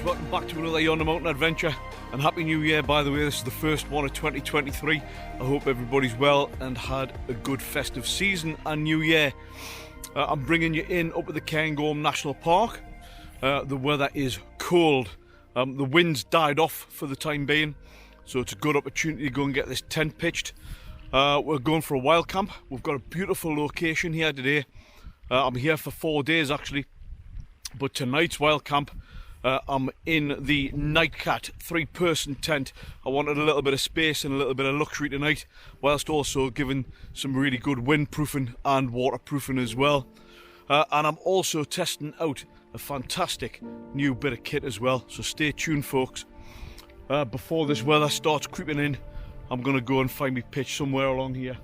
welcome back to another Yonder Mountain adventure, and Happy New Year, by the way. This is the first one of 2023. I hope everybody's well and had a good festive season and New Year. I'm bringing you in up at the Cairngorms National Park. The weather is cold. The wind's died off for the time being, so it's a good opportunity to go and get this tent pitched. We're going for a wild camp. We've got a beautiful location here today. I'm here for 4 days actually, but tonight's wild camp, I'm in the Nightcat 3-person tent. I wanted a little bit of space and a little bit of luxury tonight, whilst also giving some really good windproofing and waterproofing as well. And I'm also testing out a fantastic new bit of kit as well, so stay tuned folks. Before this weather starts creeping in, I'm going to go and find me pitch somewhere along here.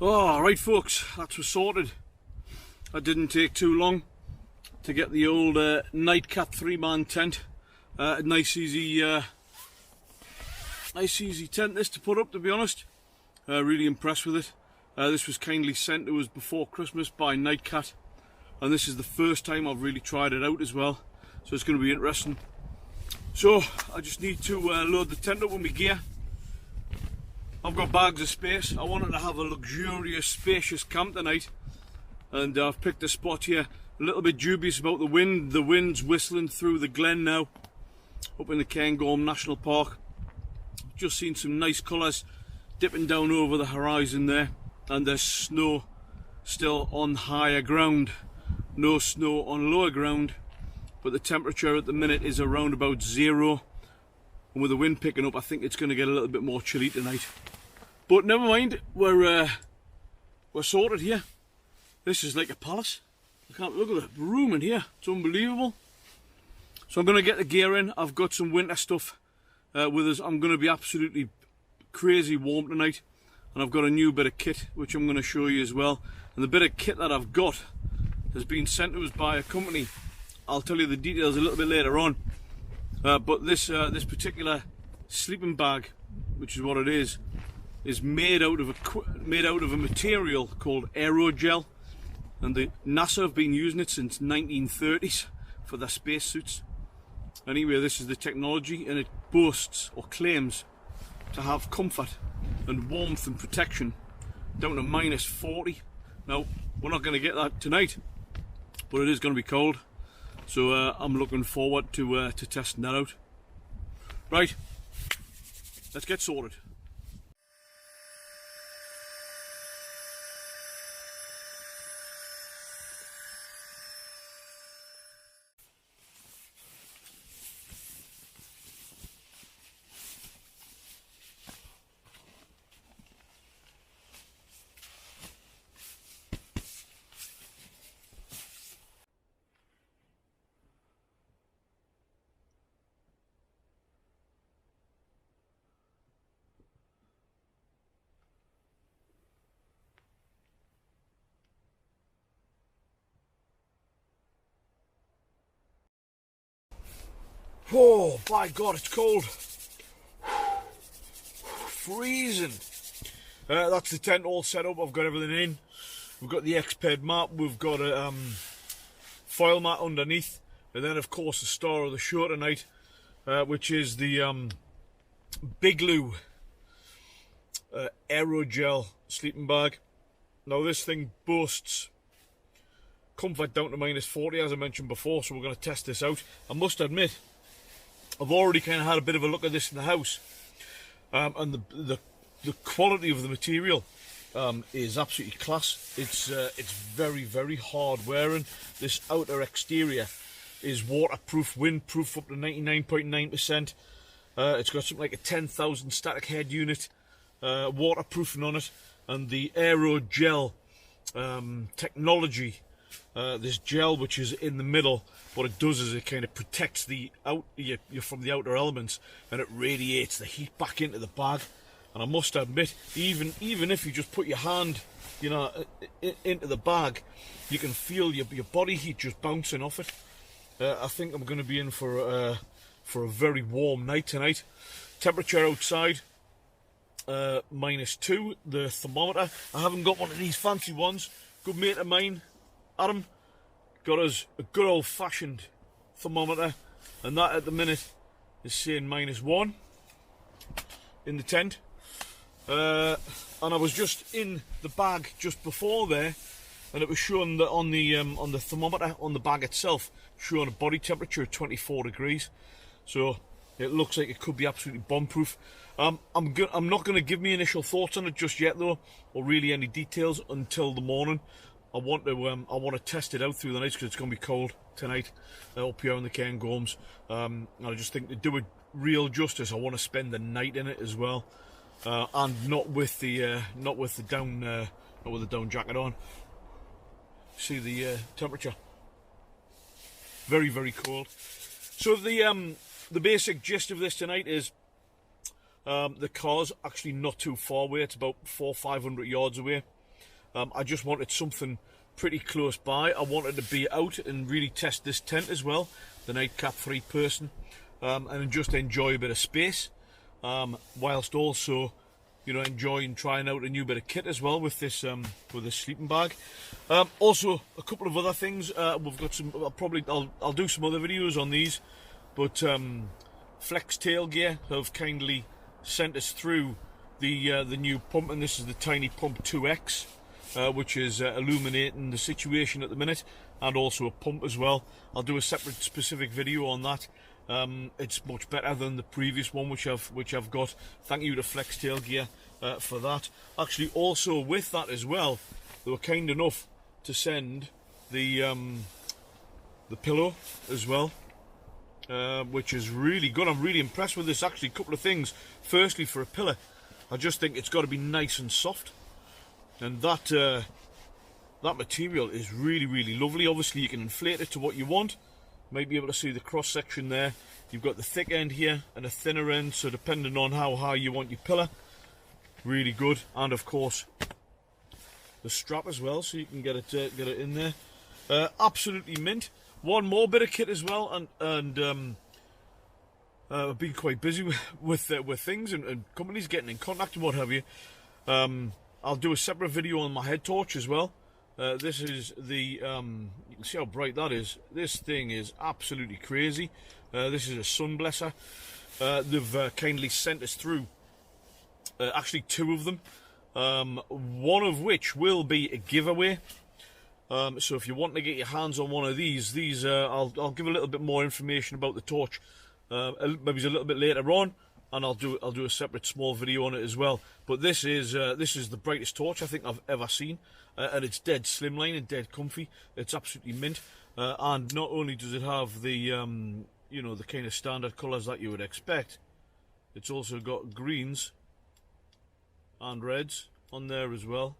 Alright folks, that's was sorted. That didn't take too long to get the old Nightcat 3-man tent. A nice easy tent this to put up, to be honest. Really impressed with it. This was kindly sent to us before Christmas by Nightcat, and this is the first time I've really tried it out as well, so it's going to be interesting. So I just need to load the tent up with my gear. I've got bags of space. I wanted to have a luxurious, spacious camp tonight, and I've picked a spot here. A little bit dubious about the wind. The wind's whistling through the glen now, up in the Cairngorms National Park. Just seen some nice colours dipping down over the horizon there, and there's snow still on higher ground. No snow on lower ground, but the temperature at the minute is around about 0. And with the wind picking up, I think it's going to get a little bit more chilly tonight. But never mind, we're sorted here. This is like a palace. I can't look at the room in here. It's unbelievable. So I'm going to get the gear in. I've got some winter stuff with us. I'm going to be absolutely crazy warm tonight, and I've got a new bit of kit which I'm going to show you as well. And the bit of kit that I've got has been sent to us by a company. I'll tell you the details a little bit later on. But this particular sleeping bag, which is what it is made out of a material called aerogel, and the NASA have been using it since 1930s for their spacesuits. Anyway, this is the technology, and it boasts or claims to have comfort and warmth and protection down to -40. Now, we're not going to get that tonight, but it is going to be cold. So I'm looking forward to testing that out. Right, let's get sorted. Oh, by God, it's cold. Freezing. That's the tent all set up. I've got everything in. We've got the X-Ped mat. We've got a foil mat underneath. And then, of course, the star of the show tonight, which is the Bigloo AEROGEL sleeping bag. Now, this thing boasts comfort down to -40, as I mentioned before, so we're going to test this out. I must admit, I've already kind of had a bit of a look at this in the house. And the quality of the material is absolutely class. It's very, very hard wearing. This outer exterior is waterproof, windproof up to 99.9%. It's got something like a 10,000 static head unit, waterproofing on it, and the aerogel technology. This gel which is in the middle, what it does is it kind of protects the you from the outer elements, and it radiates the heat back into the bag. And I must admit, even if you just put your hand, you know, into the bag, you can feel your body heat just bouncing off it. I think I'm going to be in for a very warm night tonight. Temperature outside -2. The thermometer, I haven't got one of these fancy ones. Good mate of mine, Adam, got us a good old-fashioned thermometer, and that at the minute is saying -1 in the tent. And I was just in the bag just before there, and it was showing that on the thermometer on the bag itself, showing a body temperature of 24 degrees. So it looks like it could be absolutely bomb-proof. I'm not going to give me initial thoughts on it just yet, though, or really any details until the morning. I want to test it out through the night because it's going to be cold tonight up here in the Cairngorms. And I just think to do it real justice, I want to spend the night in it as well, and not with the down jacket on. See the temperature, very, very cold. So the basic gist of this tonight is the car's actually not too far away. It's about 400-500 yards away. I just wanted something pretty close by. I wanted to be out and really test this tent as well, the nightcat 3-person, and just enjoy a bit of space, whilst also, you know, enjoying trying out a new bit of kit as well with this sleeping bag. Also, a couple of other things. We've got some. I'll do some other videos on these, but Flex Tail Gear have kindly sent us through the new pump, and this is the Tiny Pump 2X. Which is illuminating the situation at the minute, and also a pump as well. I'll do a separate specific video on that. It's much better than the previous one which I've got. Thank you to Flex Tail Gear for that. Actually, also with that as well, they were kind enough to send the pillow as well, which is really good. I'm really impressed with this. Actually, a couple of things. Firstly, for a pillow, I just think it's got to be nice and soft. And that material is really, really lovely. Obviously, you can inflate it to what you want. Might be able to see the cross section there. You've got the thick end here and a thinner end, so depending on how high you want your pillow, really good. And of course, the strap as well, so you can get it in there. Absolutely mint. One more bit of kit as well, and I've been quite busy with things and companies getting in contact and what have you. I'll do a separate video on my head torch as well. This is the, you can see how bright that is. This thing is absolutely crazy. This is a sun blesser. They've kindly sent us through, actually 2 of them. One of which will be a giveaway. So if you want to get your hands on one of these, I'll give a little bit more information about the torch, maybe a little bit later on. And I'll do a separate small video on it as well. But this is the brightest torch I think I've ever seen, and it's dead slimline and dead comfy. It's absolutely mint, and not only does it have the you know, the kind of standard colours that you would expect, it's also got greens and reds on there as well,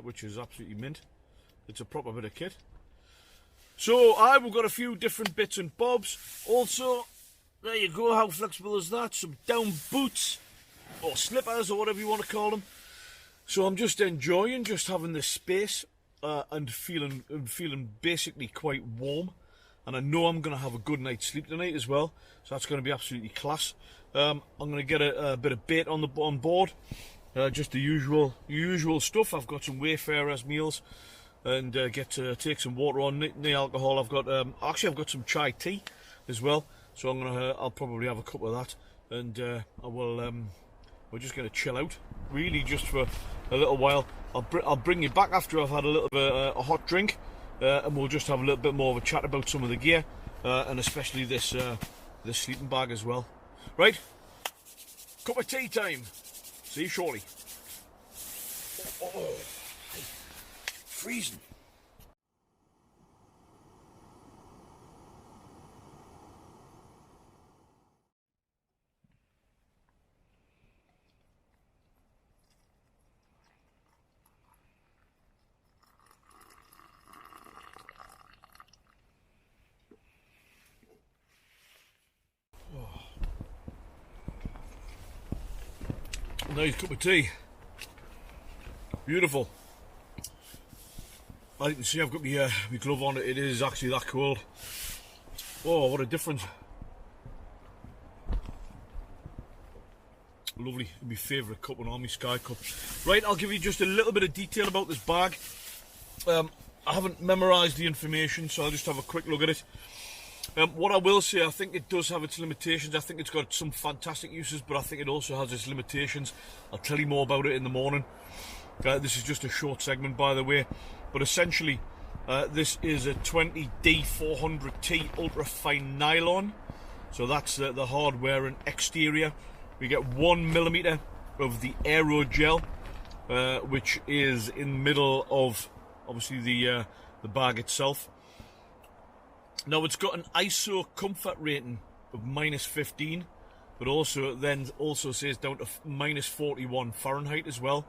which is absolutely mint. It's a proper bit of kit. So we've got a few different bits and bobs. Also, there you go, how flexible is that? Some down boots, or slippers, or whatever you want to call them. So I'm just enjoying just having this space and feeling basically quite warm. and I know I'm going to have a good night's sleep tonight as well, so that's going to be absolutely class. I'm going to get a bit of bait on board, just the usual stuff. I've got some Wayfarers meals, and get to take some water on, no alcohol. I've got actually I've got some chai tea as well, so I'll probably have a cup of that, and we're just going to chill out, really, just for a little while. I'll bring you back after I've had a little bit of a hot drink, and we'll just have a little bit more of a chat about some of the gear, and especially this sleeping bag as well. Right, cup of tea time. See you shortly. Oh, freezing. Nice cup of tea. Beautiful. As you can see, I've got my glove on. It is actually that cold. Oh, what a difference. Lovely. My favourite cup and all, my Sky cup. Right, I'll give you just a little bit of detail about this bag. I haven't memorised the information, so I'll just have a quick look at it. What I will say, I think it does have its limitations. I think it's got some fantastic uses, but I think it also has its limitations. I'll tell you more about it in the morning. This is just a short segment, by the way. But essentially, this is a 20D400T ultra-fine nylon. So that's the hardware and exterior. We get 1mm of the aerogel, which is in the middle of, obviously, the bag itself. Now, it's got an ISO comfort rating of -15, but also says down to -41 Fahrenheit as well.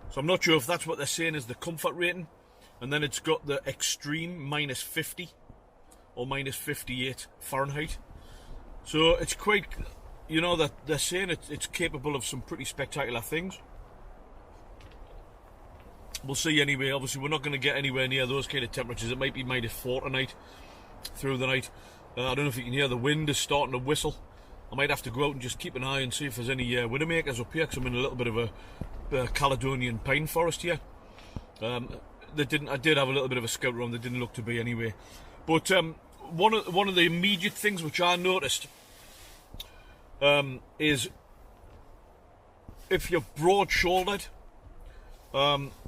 So I'm not sure if that's what they're saying is the comfort rating. And then it's got the extreme -50 or -58 Fahrenheit. So it's quite, you know, that they're saying it's capable of some pretty spectacular things. We'll see anyway. Obviously, we're not going to get anywhere near those kind of temperatures. It might be -4 tonight, through the night. I don't know if you can hear the wind is starting to whistle. I might have to go out and just keep an eye and see if there's any widowmakers up here, because I'm in a little bit of a Caledonian pine forest here. I did have a little bit of a scout around. There didn't look to be anyway. But one of the immediate things which I noticed is if you're broad-shouldered,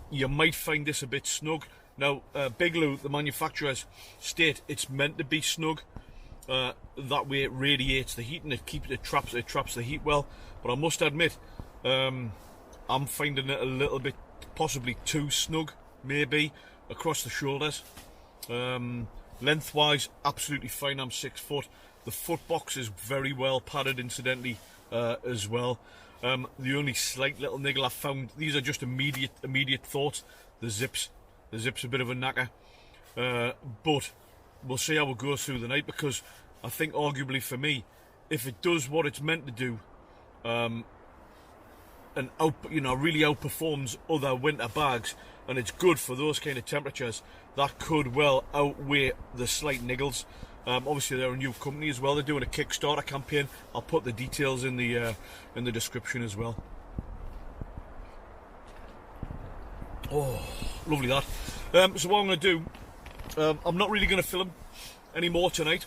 you might find this a bit snug. Now, Bigloo, the manufacturers, state it's meant to be snug. That way it radiates the heat and it traps the heat well. But I must admit, I'm finding it a little bit possibly too snug, maybe, across the shoulders. Lengthwise, absolutely fine. I'm 6 foot. The foot box is very well padded, incidentally, as well. The only slight little niggle I found, these are just immediate thoughts, the zips. The zip's a bit of a knacker, but we'll see how it goes through the night, because I think arguably for me, if it does what it's meant to do, and really outperforms other winter bags, and it's good for those kind of temperatures, that could well outweigh the slight niggles. Obviously, they're a new company as well. They're doing a Kickstarter campaign. I'll put the details in the description as well. Oh, lovely that. So what I'm going to do, I'm not really going to film any more tonight.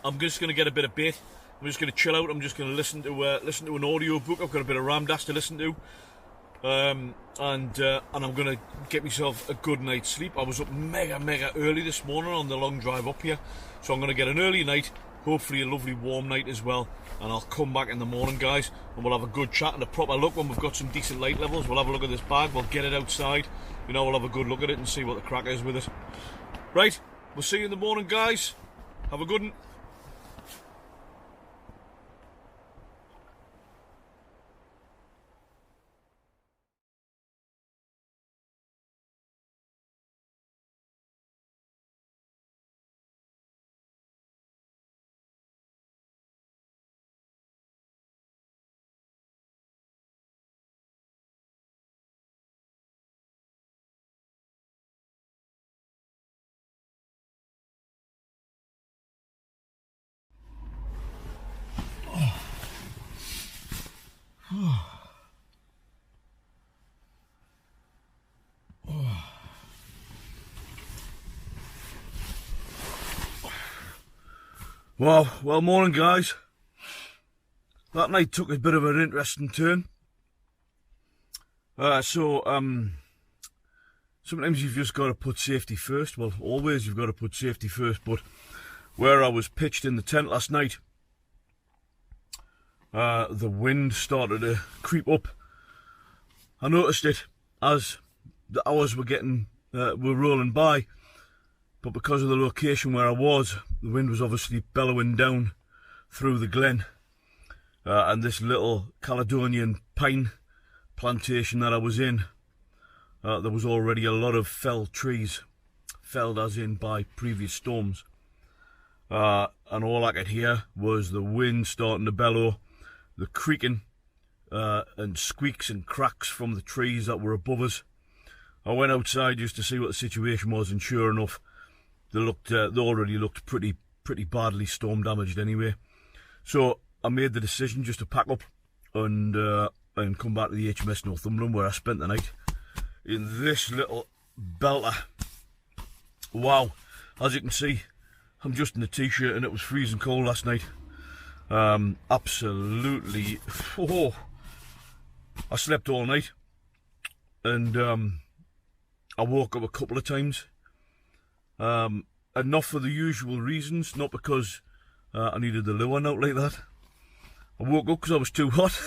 I'm just going to get a bit of bait. I'm just going to chill out. I'm just going to listen to an audio book. I've got a bit of Ramdas to listen to, and I'm going to get myself a good night's sleep. I was up mega early this morning on the long drive up here, so I'm going to get an early night. Hopefully a lovely warm night as well, and I'll come back in the morning, guys, and we'll have a good chat and a proper look when we've got some decent light levels. We'll have a look at this bag, we'll get it outside, we'll have a good look at it and see what the crack is with it. Right, we'll see you in the morning, guys. Have a good one. Well, morning guys. That night took a bit of an interesting turn. Sometimes you've just got to put safety first. Well, always you've got to put safety first, but where I was pitched in the tent last night, the wind started to creep up. I noticed it as the hours were rolling by, but because of the location where I was, the wind was obviously bellowing down through the glen, and this little Caledonian pine plantation that I was in, there was already a lot of felled trees, felled as in by previous storms, and all I could hear was the wind starting to bellow, the creaking and squeaks and cracks from the trees that were above us. I went outside just to see what the situation was, and sure enough, they already looked pretty badly storm damaged anyway. So I made the decision just to pack up and come back to the HMS Northumberland, where I spent the night in this little belter. Wow, as you can see, I'm just in a t-shirt and it was freezing cold last night. Absolutely, I slept all night, and I woke up a couple of times, and not for the usual reasons, not because I needed the loo on out like that. I woke up because I was too hot.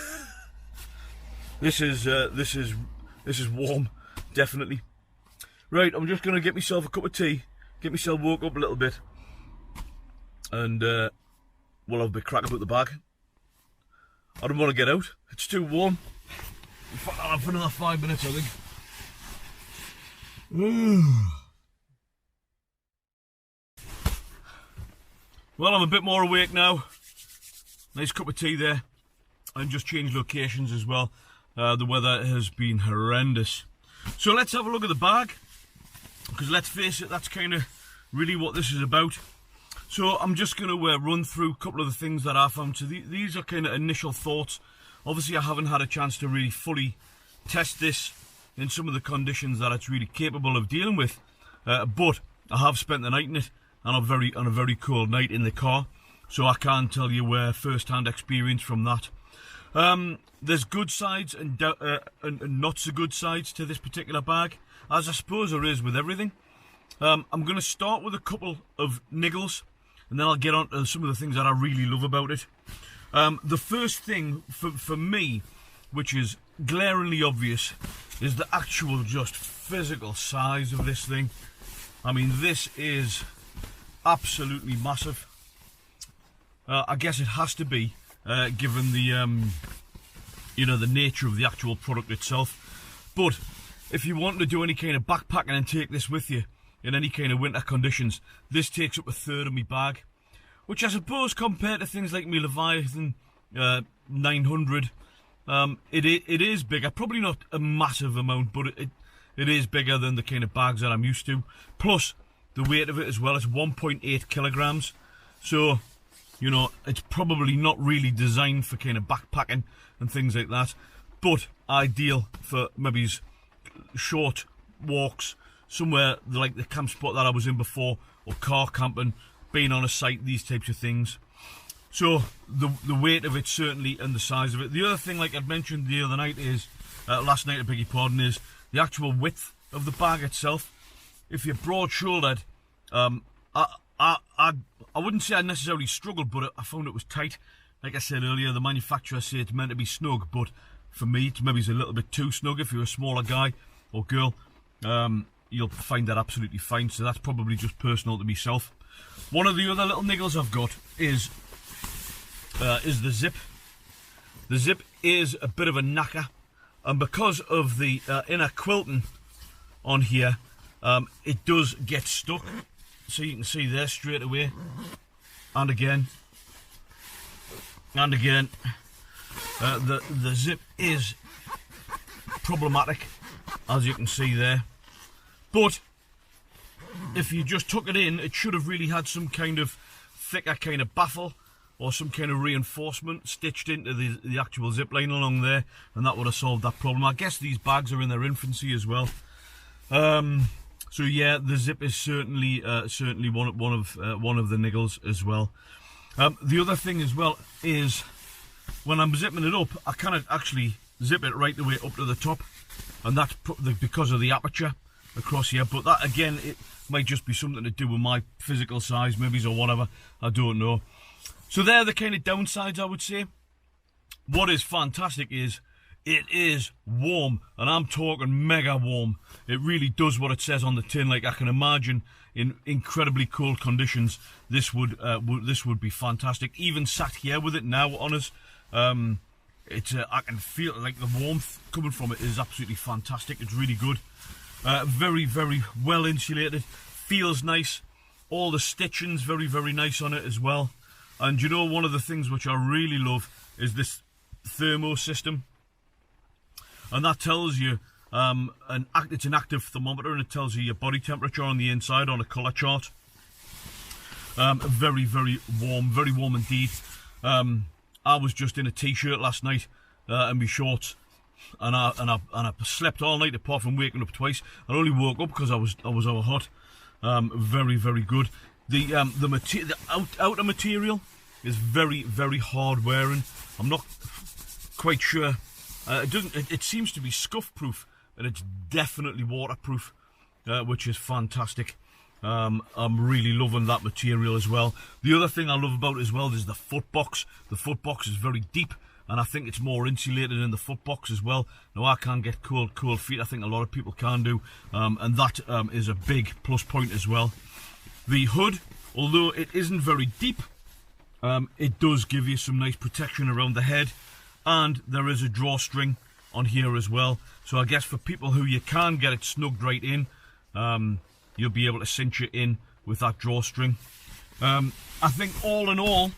This is warm, definitely. Right, I'm just gonna get myself a cup of tea, get myself woke up a little bit, and we'll have a bit crack about the bag. I don't want to get out, it's too warm. In fact, I'll have for another 5 minutes, I think. Well, I'm a bit more awake now. Nice cup of tea there, and just changed locations as well. The weather has been horrendous. So let's have a look at the bag, because let's face it, that's kind of really what this is about. So I'm just going to run through a couple of the things that I found. So these are kind of initial thoughts. Obviously I haven't had a chance to really fully test this in some of the conditions that it's really capable of dealing with, but I have spent the night in it, and on a very cold night in the car, so I can tell you first-hand experience from that. There's good sides and not so good sides to this particular bag, as I suppose there is with everything. I'm going to start with a couple of niggles, and then I'll get on to some of the things that I really love about it. The first thing for me, which is glaringly obvious, is the actual just physical size of this thing. I mean, this is absolutely massive. I guess it has to be, given the the nature of the actual product itself. But if you want to do any kind of backpacking and take this with you in any kind of winter conditions, this takes up a third of my bag, which I suppose compared to things like my Leviathan 900, it is bigger. Probably not a massive amount, but it is bigger than the kind of bags that I'm used to. Plus the weight of it as well, it's 1.8 kilograms. So, you know, it's probably not really designed for kind of backpacking and things like that, but ideal for maybe short walks somewhere like the camp spot that I was in before, or car camping, being on a site, these types of things. So the weight of it certainly, and the size of it. The other thing, like I mentioned the other night, is last night, I beg your pardon, is the actual width of the bag itself. If you're broad-shouldered, I wouldn't say I necessarily struggled, but I found it was tight. Like I said earlier, the manufacturer said it's meant to be snug, but for me, it's maybe a little bit too snug. If you're a smaller guy or girl, you'll find that absolutely fine. So that's probably just personal to myself. One of the other little niggles I've got is the zip. The zip is a bit of a knacker, and because of the inner quilting on here, it does get stuck. So you can see there straight away, and again, and again. The zip is problematic, as you can see there. But if you just tuck it in, it should have really had some kind of thicker kind of baffle or some kind of reinforcement stitched into the actual zip line along there, and that would have solved that problem. I guess these bags are in their infancy as well. So yeah, the zip is certainly one of the niggles as well. The other thing as well is when I'm zipping it up, I cannot actually zip it right the way up to the top, and that's because of the aperture across here. But that again, it might just be something to do with my physical size, maybe, or whatever. I don't know. So they're the kind of downsides, I would say. What is fantastic is it is warm, and I'm talking mega warm. It really does what it says on the tin. Like, I can imagine in incredibly cold conditions, this would be fantastic. Even sat here with it now on us, I can feel like the warmth coming from it is absolutely fantastic. It's really good. Very, very well insulated. Feels nice. All the stitching's very, very nice on it as well. And you know, one of the things which I really love is this thermo system. And that tells you, it's an active thermometer, and it tells you your body temperature on the inside on a colour chart. Very, very warm indeed. I was just in a t-shirt last night and my shorts, and I slept all night apart from waking up twice. I only woke up because I was over hot. Very, very good. The outer material is very, very hard wearing. I'm not quite sure. It seems to be scuff proof, and it's definitely waterproof, which is fantastic. I'm really loving that material as well. The other thing I love about it as well is the foot box. The foot box is very deep, and I think it's more insulated in the foot box as well. Now, I can't get cold feet. I think a lot of people can do, and that is a big plus point as well. The hood, although it isn't very deep, it does give you some nice protection around the head, and there is a drawstring on here as well. So I guess for people who you can get it snugged right in, you'll be able to cinch it in with that drawstring. I think all in all,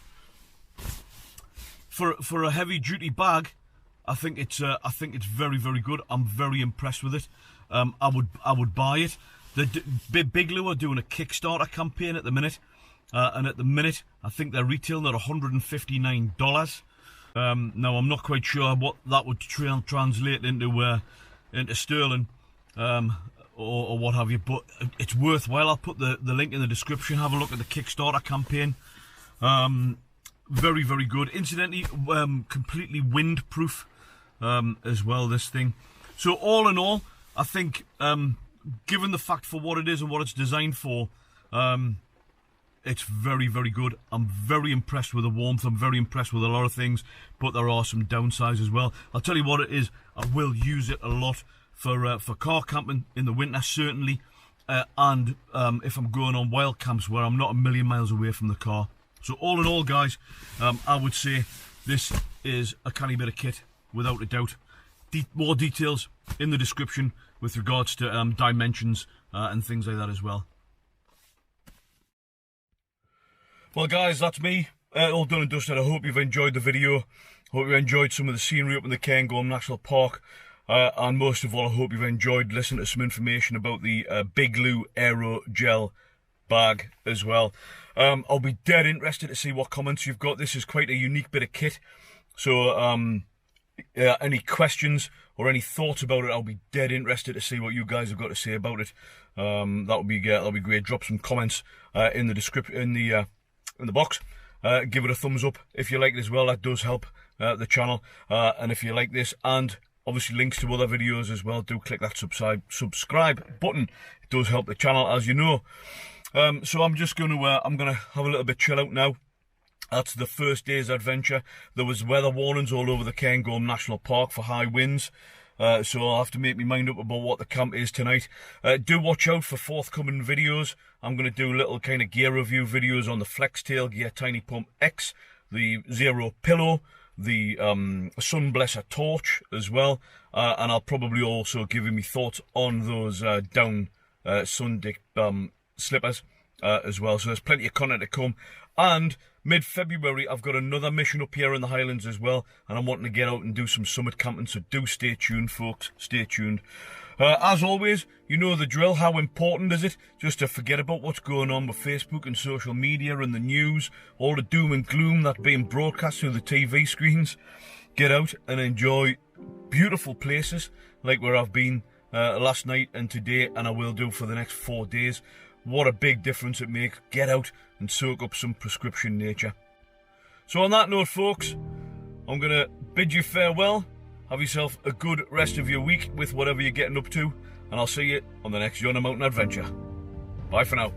for a heavy duty bag, I think it's very, very good. I'm very impressed with it. I would buy it. The Bigloo are doing a Kickstarter campaign at the minute, and at the minute I think they're retailing at $159. Now, I'm not quite sure what that would translate into sterling, or what have you, but it's worthwhile. I'll put the link in the description. Have a look at the Kickstarter campaign. Very, very good. Incidentally, completely windproof as well, this thing. So all in all, I think, given the fact for what it is and what it's designed for, it's very, very good. I'm very impressed with the warmth. I'm very impressed with a lot of things, but there are some downsides as well. I'll tell you what it is. I will use it a lot for car camping in the winter, certainly, and if I'm going on wild camps where I'm not a million miles away from the car. So all in all, guys, I would say this is a canny bit of kit, without a doubt. More details in the description with regards to dimensions and things like that as well. Well, guys, that's me, all done and dusted. I hope you've enjoyed the video. Hope you enjoyed some of the scenery up in the Cairngorms National Park. And most of all, I hope you've enjoyed listening to some information about the BIIGLOO AEROGEL bag as well. I'll be dead interested to see what comments you've got. This is quite a unique bit of kit. So any questions or any thoughts about it, I'll be dead interested to see what you guys have got to say about it. That'll be great. Drop some comments in the description, in the box. Give it a thumbs up if you like it as well. That does help the channel. And if you like this, and obviously links to other videos as well, do click that subscribe button. It does help the channel, as you know. So I'm just going to I'm going to have a little bit chill out now. That's the first day's adventure. There was weather warnings all over the Cairngorms National Park for high winds. So I'll have to make my mind up about what the camp is tonight. Do watch out for forthcoming videos. I'm going to do little kind of gear review videos on the Flextail Gear Tiny Pump X, the Zero Pillow, the Sunblesser Torch as well. And I'll probably also give you my thoughts on those down Sundick slippers as well. So there's plenty of content to come. And mid-February, I've got another mission up here in the Highlands as well, and I'm wanting to get out and do some summit camping, so do stay tuned, folks. Stay tuned. As always, you know the drill. How important is it just to forget about what's going on with Facebook and social media and the news, all the doom and gloom that's being broadcast through the TV screens? Get out and enjoy beautiful places like where I've been last night and today, and I will do for the next 4 days. What a big difference it makes. Get out and soak up some prescription nature. So on that note, folks, I'm going to bid you farewell. Have yourself a good rest of your week with whatever you're getting up to, and I'll see you on the next Yonah Mountain adventure. Bye for now.